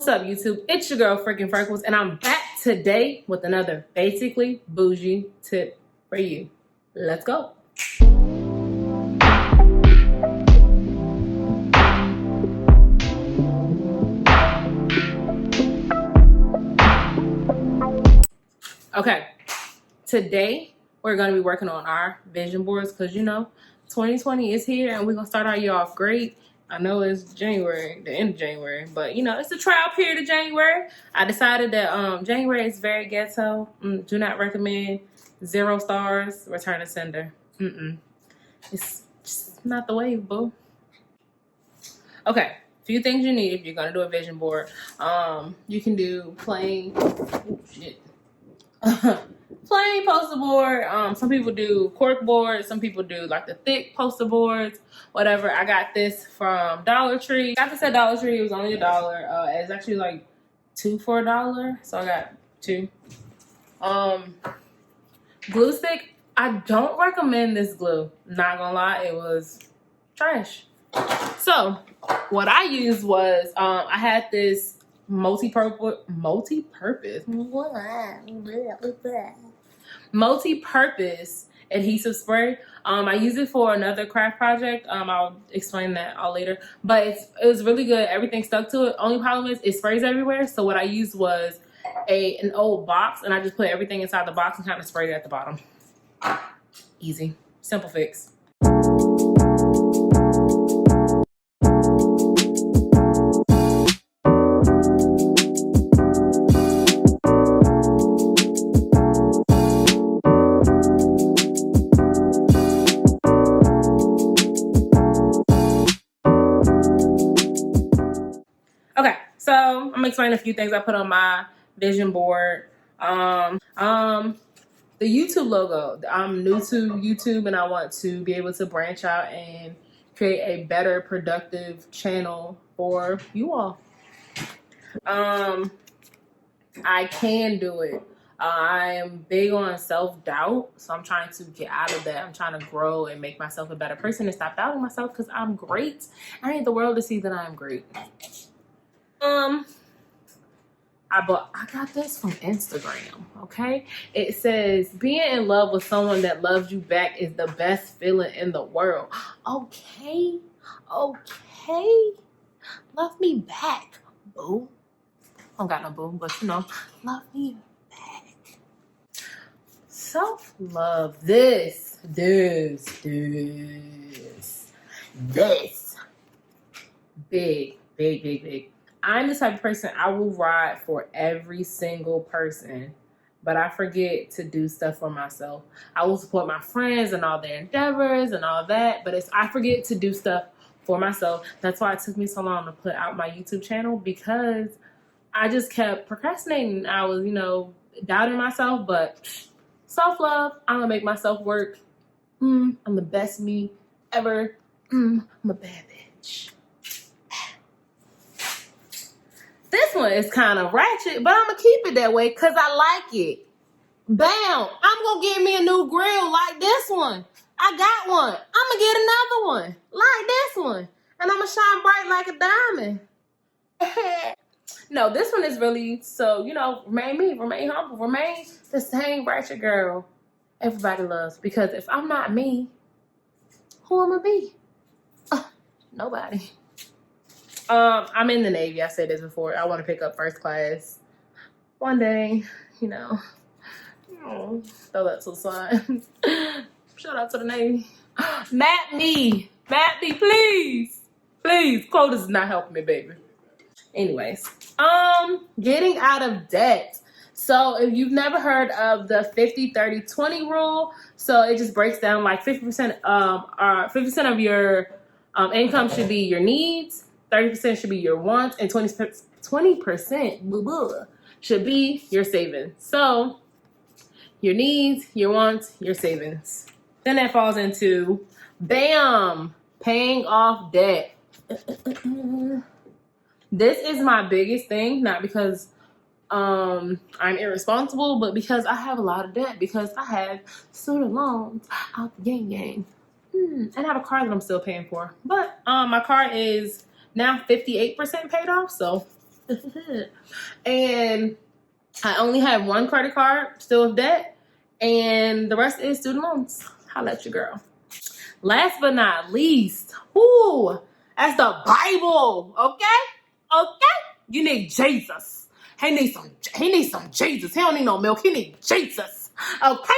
What's up, YouTube? It's your girl, Freaking Freckles, and I'm back today with another basically bougie tip for you. Let's go. Okay, today we're going to be working on our vision boards because, you know, 2020 is here and we're going to start our year off great. I know it's January, the end of January, but you know, it's the trial period of January. I decided that January is very ghetto. Do not recommend. 0 stars, return to sender. It's just not the way, boo. Okay, few things you need if you're gonna do a vision board. You can do plain, plain poster board. Some people do cork boards. Some people do like the thick poster boards. Whatever. I got this from Dollar Tree. Got this at Dollar Tree. It was only $1. It's actually like 2 for $1, so I got 2. Glue stick. I don't recommend this glue. Not gonna lie, it was trash. So what I used was I had this multi-purpose adhesive spray. I use it for another craft project. I'll explain that all later, but it was really good. Everything stuck to it. Only problem is it sprays everywhere. So what I used was an old box, and I just put everything inside the box and kind of sprayed it at the bottom. Easy, simple fix. Okay, so I'm gonna explain a few things I put on my vision board. The YouTube logo. I'm new to YouTube and I want to be able to branch out and create a better, productive channel for you all. I can do it. I'm big on self-doubt, so I'm trying to get out of that. I'm trying to grow and make myself a better person and stop doubting myself because I'm great. I need the world to see that I'm great. I got this from Instagram, okay? It says, being in love with someone that loves you back is the best feeling in the world. Okay. Love me back, boo. I don't got no boo, but you know, love me back. Self-love. This. Big. I'm the type of person, I will ride for every single person, but I forget to do stuff for myself. I will support my friends and all their endeavors and all that, but I forget to do stuff for myself. That's why it took me so long to put out my YouTube channel, because I just kept procrastinating. I was, you know, doubting myself, but self-love, I'm gonna make myself work. I'm the best me ever. I'm a bad bitch. This one is kind of ratchet, but I'm going to keep it that way because I like it. Bam! I'm going to get me a new grill like this one. I got one. I'm going to get another one like this one. And I'm going to shine bright like a diamond. No, this one is really, so, you know, remain me, remain humble, remain the same ratchet girl everybody loves. Because if I'm not me, who am I be? Nobody. I'm in the Navy. I said this before. I want to pick up first class one day, you know. Throw that to the side. Shout out to the Navy. Map me, please. Please. Quotas is not helping me, baby. Anyways, getting out of debt. So if you've never heard of the 50-30-20 rule, so it just breaks down like 50% of your income should be your needs. 30% should be your wants, and 20% should be your savings. So your needs, your wants, your savings. Then that falls into, bam, paying off debt. This is my biggest thing, not because I'm irresponsible, but because I have a lot of debt, because I have student loans out the gang. And I have a car that I'm still paying for. But my car is now 58% paid off, so And I only have one credit card still with debt, and the rest is student loans. Holla at your girl. Last but not least, that's the Bible. Okay? You need Jesus. He needs some Jesus. He don't need no milk. He need Jesus. Okay?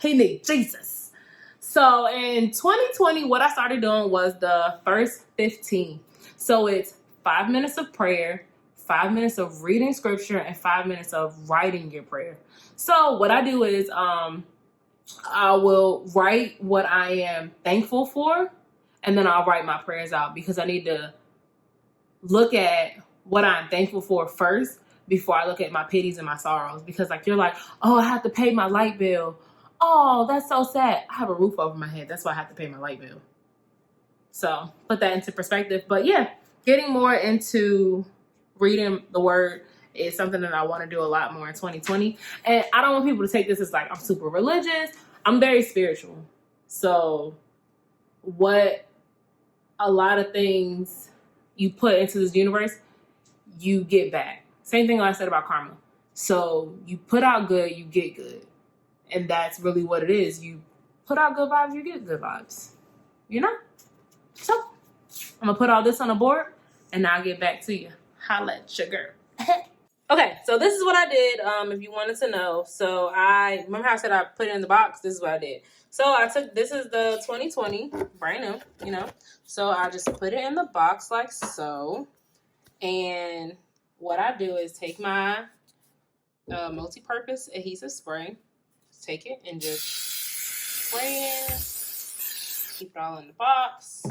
He need Jesus. So in 2020, what I started doing was the first 15. So it's 5 minutes of prayer, 5 minutes of reading scripture, and 5 minutes of writing your prayer. So what I do is I will write what I am thankful for, and then I'll write my prayers out, because I need to look at what I'm thankful for first before I look at my pities and my sorrows. Because like, you're like, oh, I have to pay my light bill. Oh, that's so sad. I have a roof over my head. That's why I have to pay my light bill. So put that into perspective. But yeah, getting more into reading the word is something that I want to do a lot more in 2020. And I don't want people to take this as like I'm super religious. I'm very spiritual. So what a lot of things you put into this universe, you get back. Same thing I said about karma. So you put out good, you get good. And that's really what it is. You put out good vibes, you get good vibes. You know? So I'm going to put all this on the board, and I'll get back to you. Holla at your girl. Okay, so this is what I did, if you wanted to know. So remember how I said I put it in the box? This is what I did. So this is the 2020, brand new, you know. So I just put it in the box like so. And what I do is take my multi-purpose adhesive spray. Take it and just spray it. Keep it all in the box.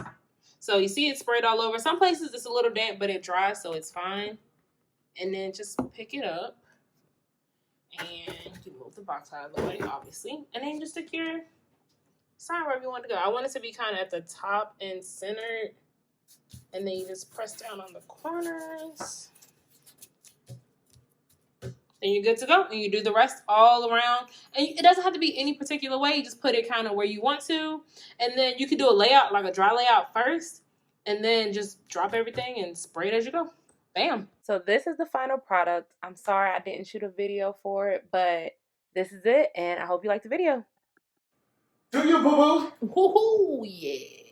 So you see it sprayed all over. Some places it's a little damp, but it dries, so it's fine. And then just pick it up. And you move the box out of the way, obviously. And then just stick your sign wherever you want to go. I want it to be kind of at the top and centered. And then you just press down on the corners. Then you're good to go. And you do the rest all around. And it doesn't have to be any particular way. You just put it kind of where you want to. And then you can do a layout, like a dry layout first. And then just drop everything and spray it as you go. Bam. So this is the final product. I'm sorry I didn't shoot a video for it, but this is it. And I hope you liked the video. Do you, boo-boo? Woohoo, yeah.